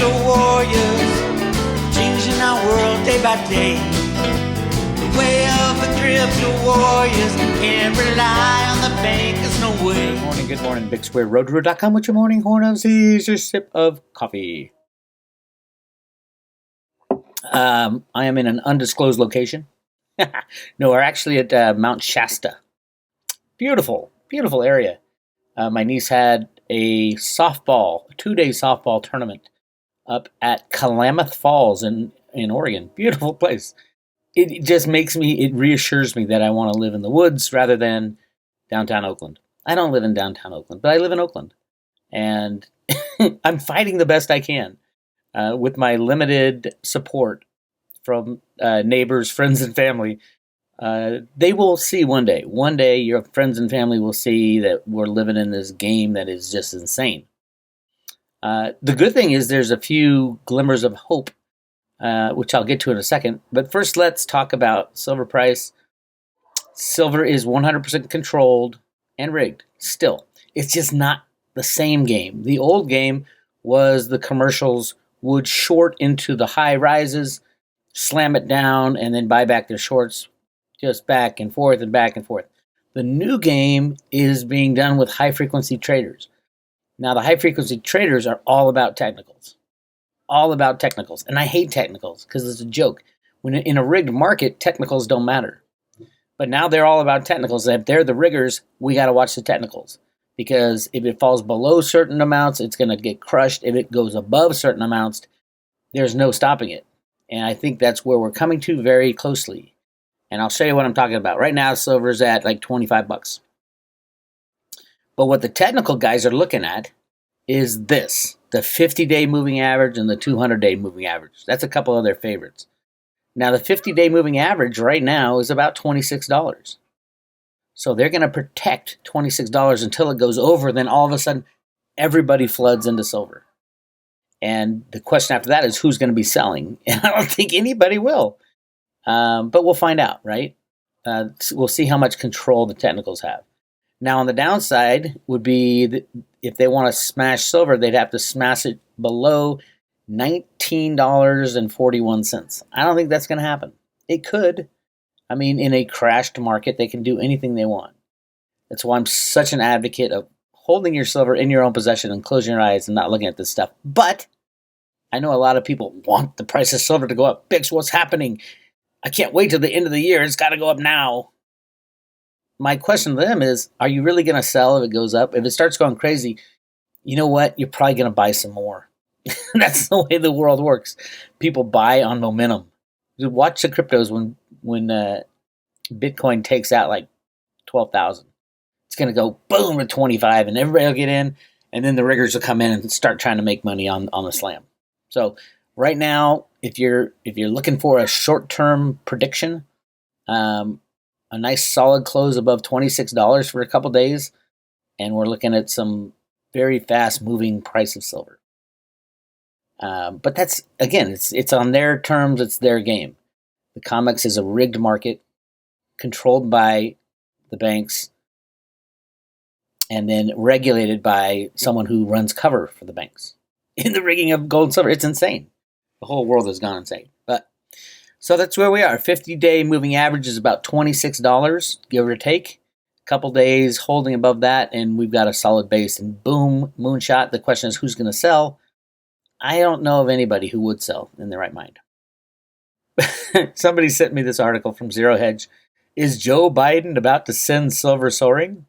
crypto warriors, changing our world day by day. The way of the crypto warriors, can't rely on the bankers, no way. Good morning, BigSquareRoadRoo.com with your morning horn of Z's, your sip of coffee. I am in an undisclosed location. No, we're actually at Mount Shasta. Beautiful, beautiful area. My niece had a 2-day softball tournament up at Klamath Falls in Oregon. Beautiful place. It just it reassures me that I want to live in the woods rather than downtown Oakland. I don't live in downtown Oakland, but I live in Oakland. And I'm fighting the best I can with my limited support from neighbors, friends, and family. They will see one day. One day, your friends and family will see that we're living in this game that is just insane. The good thing is there's a few glimmers of hope, which I'll get to in a second. But first, let's talk about silver price. Silver is 100% controlled and rigged. Still, it's just not the same game. The old game was the commercials would short into the high rises, slam it down, and then buy back their shorts just back and forth and back and forth. The new game is being done with high-frequency traders. Now, the high-frequency traders are all about technicals. All about technicals. And I hate technicals because it's a joke. When in a rigged market, technicals don't matter. But now they're all about technicals. If they're the riggers, we got to watch the technicals. Because if it falls below certain amounts, it's going to get crushed. If it goes above certain amounts, there's no stopping it. And I think that's where we're coming to very closely. And I'll show you what I'm talking about. Right now, silver's at like $25. But what the technical guys are looking at is this, the 50-day moving average and the 200-day moving average. That's a couple of their favorites. Now, the 50-day moving average right now is about $26. So they're going to protect $26 until it goes over. Then all of a sudden, everybody floods into silver. And the question after that is who's going to be selling? And I don't think anybody will. But we'll find out, right? We'll see how much control the technicals have. Now, on the downside would be that if they want to smash silver, they'd have to smash it below $19.41. I don't think that's going to happen. It could. I mean, in a crashed market, they can do anything they want. That's why I'm such an advocate of holding your silver in your own possession and closing your eyes and not looking at this stuff. But I know a lot of people want the price of silver to go up. Bix, what's happening? I can't wait till the end of the year. It's got to go up now. My question to them is, are you really going to sell if it goes up? If it starts going crazy, you know what? You're probably going to buy some more. That's the way the world works. People buy on momentum. Watch the cryptos when Bitcoin takes out like 12,000. It's going to go boom to 25 and everybody will get in. And then the riggers will come in and start trying to make money on the slam. So right now, if you're looking for a short-term prediction, a nice solid close above $26 for a couple days, and we're looking at some very fast-moving price of silver. But that's, again, it's on their terms, it's their game. The COMEX is a rigged market controlled by the banks and then regulated by someone who runs cover for the banks. In the rigging of gold and silver, it's insane. The whole world has gone insane. But so that's where we are. 50-day moving average is about $26, give or take. A couple days holding above that, and we've got a solid base. And boom, moonshot. The question is, who's going to sell? I don't know of anybody who would sell in their right mind. Somebody sent me this article from Zero Hedge. Is Joe Biden about to send silver soaring?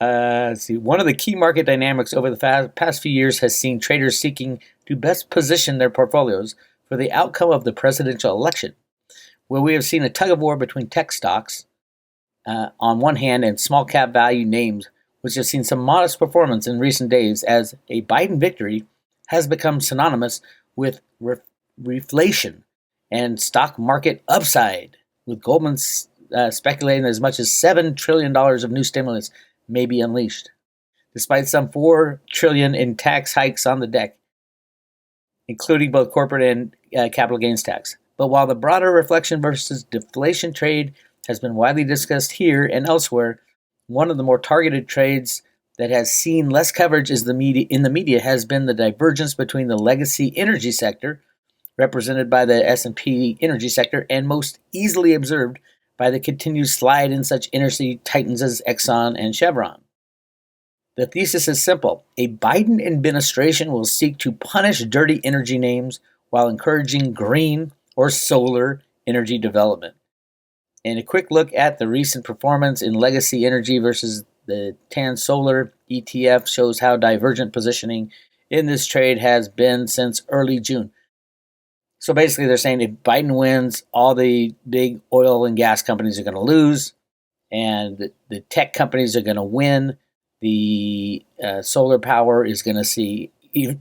Let's see. One of the key market dynamics over the past few years has seen traders seeking to best position their portfolios for the outcome of the presidential election, where we have seen a tug-of-war between tech stocks on one hand and small-cap value names, which have seen some modest performance in recent days as a Biden victory has become synonymous with reflation and stock market upside, with Goldman speculating that as much as $7 trillion of new stimulus may be unleashed, despite some $4 trillion in tax hikes on the deck, including both corporate and capital gains tax. But while the broader reflection versus deflation trade has been widely discussed here and elsewhere, one of the more targeted trades that has seen less coverage in the media has been the divergence between the legacy energy sector, represented by the S&P energy sector, and most easily observed by the continued slide in such energy titans as Exxon and Chevron. The thesis is simple. A Biden administration will seek to punish dirty energy names while encouraging green or solar energy development. And a quick look at the recent performance in legacy energy versus the TAN Solar ETF shows how divergent positioning in this trade has been since early June. So basically, they're saying if Biden wins, all the big oil and gas companies are going to lose, and the tech companies are going to win. The solar power is going to see,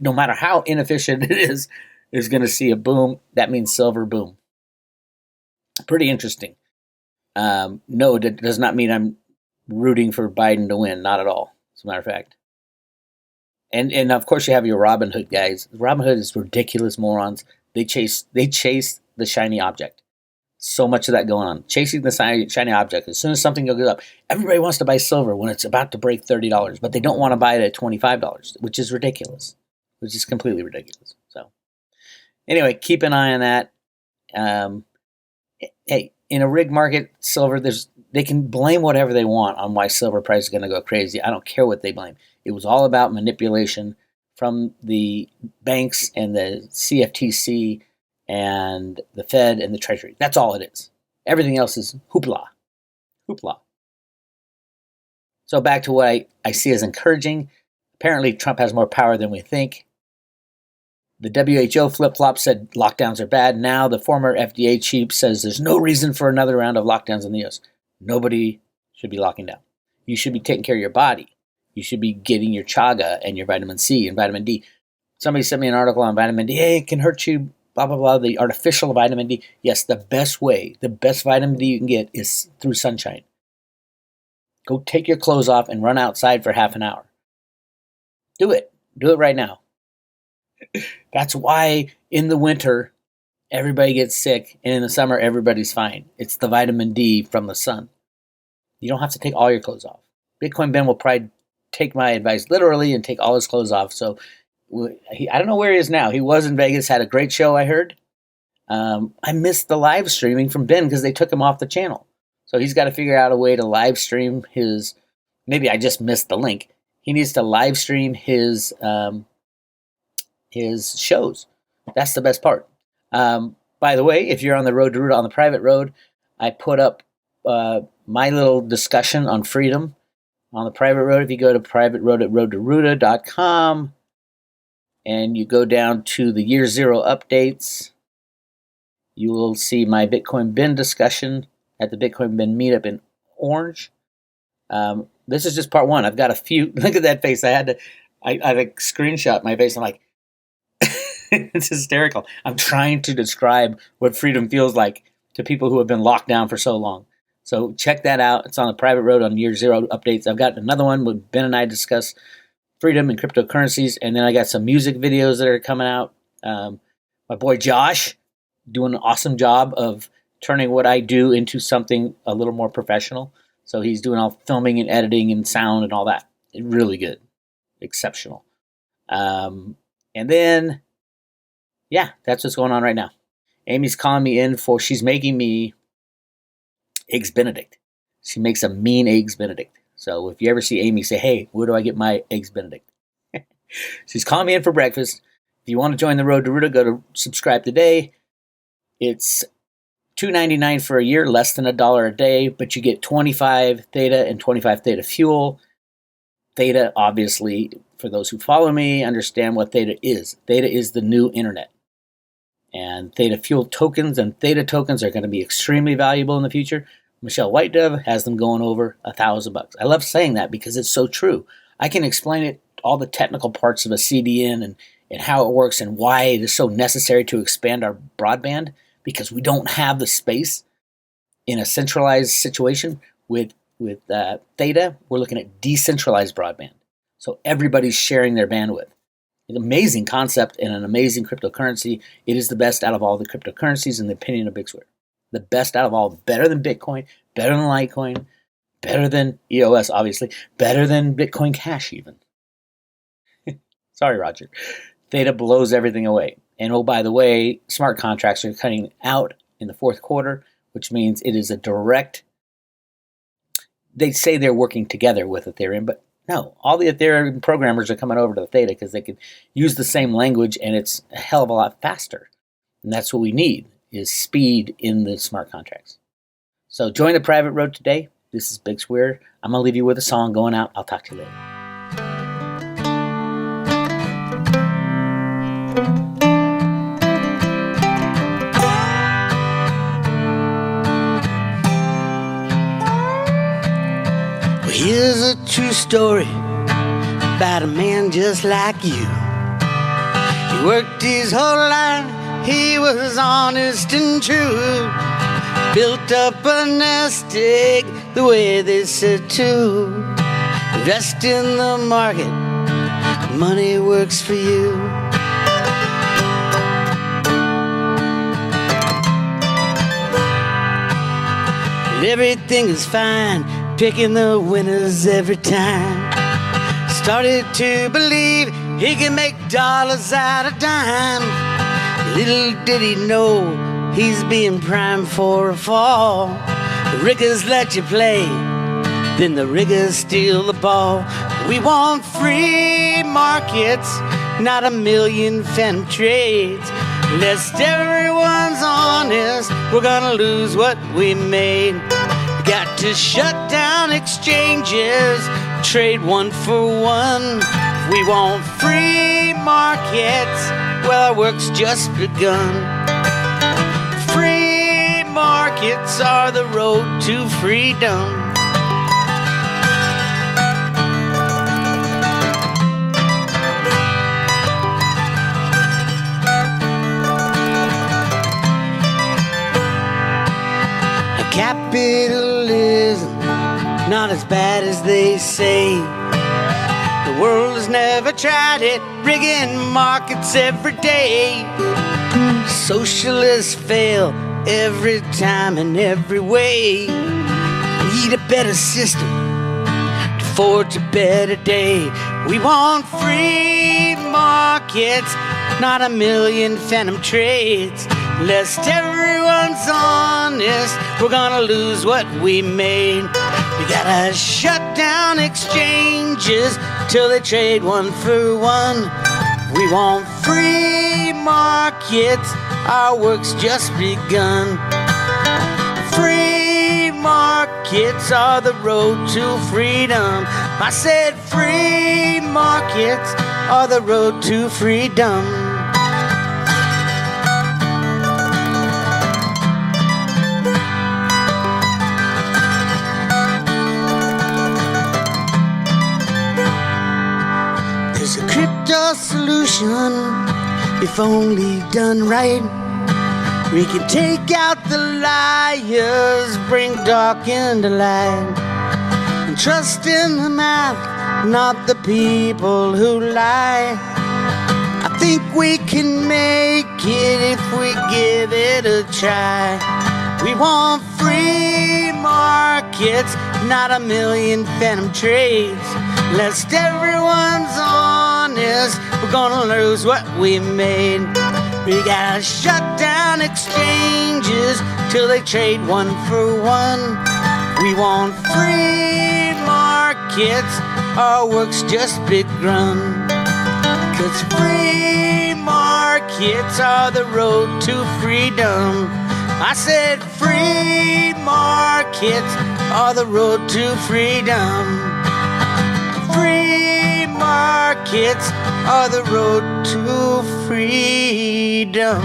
no matter how inefficient it is going to see a boom. That means silver boom. Pretty interesting. No, that does not mean I'm rooting for Biden to win. Not at all, as a matter of fact. And of course you have your Robin Hood guys. Robin Hood is ridiculous morons. They chase the shiny object. So much of that going on. Chasing the shiny object. As soon as something goes up, everybody wants to buy silver when it's about to break $30, but they don't want to buy it at $25, which is ridiculous. Which is completely ridiculous. So anyway, keep an eye on that. Hey, in a rig market, silver, they can blame whatever they want on why silver price is going to go crazy. I don't care what they blame. It was all about manipulation from the banks and the CFTC and the Fed and the Treasury. That's all it is. Everything else is hoopla. Hoopla. So back to what I see as encouraging. Apparently, Trump has more power than we think. The WHO flip-flop said lockdowns are bad. Now the former FDA chief says there's no reason for another round of lockdowns in the U.S. Nobody should be locking down. You should be taking care of your body. You should be getting your chaga and your vitamin C and vitamin D. Somebody sent me an article on vitamin D. Hey, it can hurt you, blah, blah, blah, the artificial vitamin D. Yes, the best vitamin D you can get is through sunshine. Go take your clothes off and run outside for half an hour. Do it. Do it right now. That's why in the winter, everybody gets sick, and in the summer, everybody's fine. It's the vitamin D from the sun. You don't have to take all your clothes off. Bitcoin Ben will probably take my advice literally and take all his clothes off. So I don't know where he is now. He was in Vegas, had a great show, I heard. I missed the live streaming from Ben because they took him off the channel. So he's got to figure out a way to live stream his, maybe I just missed the link. He needs to live stream his shows. That's the best part. By the way, if you're on the road to Ruta, on the private road, I put up my little discussion on freedom on the private road. If you go to private road at roadtoruta.com and you go down to the year zero updates, you will see my Bitcoin bin discussion at the Bitcoin bin meetup in Orange. This is just part one. I've got a few. Look at that face. I have a screenshot my face. I'm like, it's hysterical. I'm trying to describe what freedom feels like to people who have been locked down for so long. So check that out. It's on the private road on year zero updates. I've got another one where Ben and I discuss freedom and cryptocurrencies. And then I got some music videos that are coming out. My boy Josh doing an awesome job of turning what I do into something a little more professional. So he's doing all filming and editing and sound and all that. Really good. Exceptional. And then, yeah, that's what's going on right now. Amy's calling me in she's making me Eggs Benedict. She makes a mean Eggs Benedict. So if you ever see Amy, say, hey, where do I get my Eggs Benedict? She's calling me in for breakfast. If you want to join the Road to Ruta, go to subscribe today. It's $2.99 for a year, less than $1 a day, but you get 25 Theta and 25 Theta fuel. Theta, obviously, for those who follow me, understand what Theta is. Theta is the new internet. And Theta fuel tokens and Theta tokens are going to be extremely valuable in the future. Michelle White Dove has them going over $1,000. I love saying that because it's so true. I can explain it, all the technical parts of a CDN and how it works and why it is so necessary to expand our broadband, because we don't have the space in a centralized situation. With Theta, we're looking at decentralized broadband. So everybody's sharing their bandwidth. An amazing concept and an amazing cryptocurrency. It is the best out of all the cryptocurrencies in the opinion of Big Swear. The best out of all, better than Bitcoin, better than Litecoin, better than EOS, obviously, better than Bitcoin Cash even. Sorry, Roger. Theta blows everything away. And oh, by the way, smart contracts are cutting out in the fourth quarter, which means it is a direct. They say they're working together with Ethereum, but no, all the Ethereum programmers are coming over to the Theta because they can use the same language and it's a hell of a lot faster. And that's what we need, is speed in the smart contracts. So join the private road today. This is Big Weir. I'm going to leave you with a song going out. I'll talk to you later. Well, here's a true story about a man just like you. He worked his whole life, he was honest and true. Built up a nest egg the way they said to. Invest in the market, money works for you. And everything is fine, picking the winners every time. Started to believe he can make dollars out of dime. Little did he know he's being primed for a fall. The riggers let you play, then the riggers steal the ball. We want free markets, not a million phantom trades. Lest everyone's honest, we're gonna lose what we made. Got to shut down exchanges, trade one for one. We want free markets, well, our work's just begun. Free markets are the road to freedom. Capitalism, not as bad as they say. The world has never tried it, rigging markets every day. Socialists fail every time in every way. Need a better system to forge a better day. We want free markets, not a million phantom trades. Lest everyone's honest, we're gonna lose what we made. We gotta shut down exchanges till they trade one for one. We want free markets, our work's just begun. Free markets are the road to freedom. I said free markets are the road to freedom. Crypto solution, if only done right. We can take out the liars, bring dark into light, and trust in the math, not the people who lie. I think we can make it if we give it a try. We want free markets, not a million phantom trades. Lest everyone's honest, we're gonna lose what we made. We gotta shut down exchanges till they trade one for one. We want free markets, our work's just begun. 'Cause free markets are the road to freedom. I said free markets are the road to freedom. Free markets are the road to freedom.